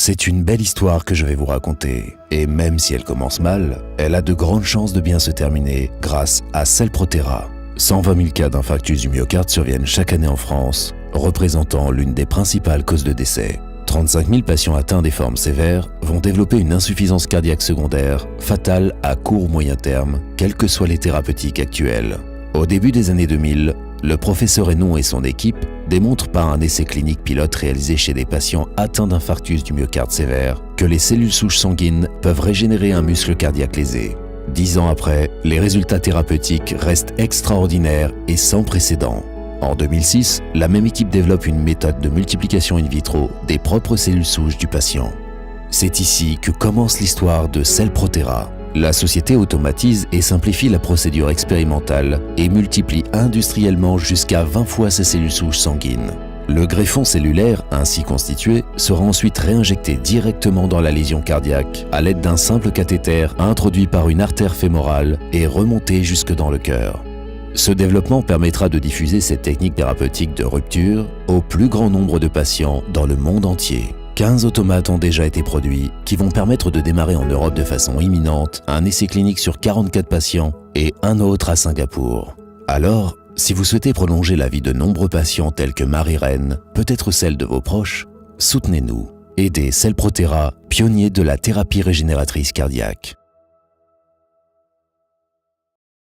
C'est une belle histoire que je vais vous raconter, et même si elle commence mal, elle a de grandes chances de bien se terminer grâce à Cellprothera. 120 000 cas d'infarctus du myocarde surviennent chaque année en France, représentant l'une des principales causes de décès. 35 000 patients atteints des formes sévères vont développer une insuffisance cardiaque secondaire fatale à court ou moyen terme, quelles que soient les thérapeutiques actuelles. Au début des années 2000, le professeur Hénon et son équipe démontrent par un essai clinique pilote réalisé chez des patients atteints d'infarctus du myocarde sévère que les cellules souches sanguines peuvent régénérer un muscle cardiaque lésé. 10 ans après, les résultats thérapeutiques restent extraordinaires et sans précédent. En 2006, la même équipe développe une méthode de multiplication in vitro des propres cellules souches du patient. C'est ici que commence l'histoire de Cellprothera. La société automatise et simplifie la procédure expérimentale et multiplie industriellement jusqu'à 20 fois ces cellules souches sanguines. Le greffon cellulaire ainsi constitué sera ensuite réinjecté directement dans la lésion cardiaque à l'aide d'un simple cathéter introduit par une artère fémorale et remonté jusque dans le cœur. Ce développement permettra de diffuser cette technique thérapeutique de rupture au plus grand nombre de patients dans le monde entier. 15 automates ont déjà été produits qui vont permettre de démarrer en Europe de façon imminente un essai clinique sur 44 patients et un autre à Singapour. Alors, si vous souhaitez prolonger la vie de nombreux patients tels que Marie-Reine, peut-être celle de vos proches, soutenez-nous. Aidez Cellprothera, pionnier de la thérapie régénératrice cardiaque.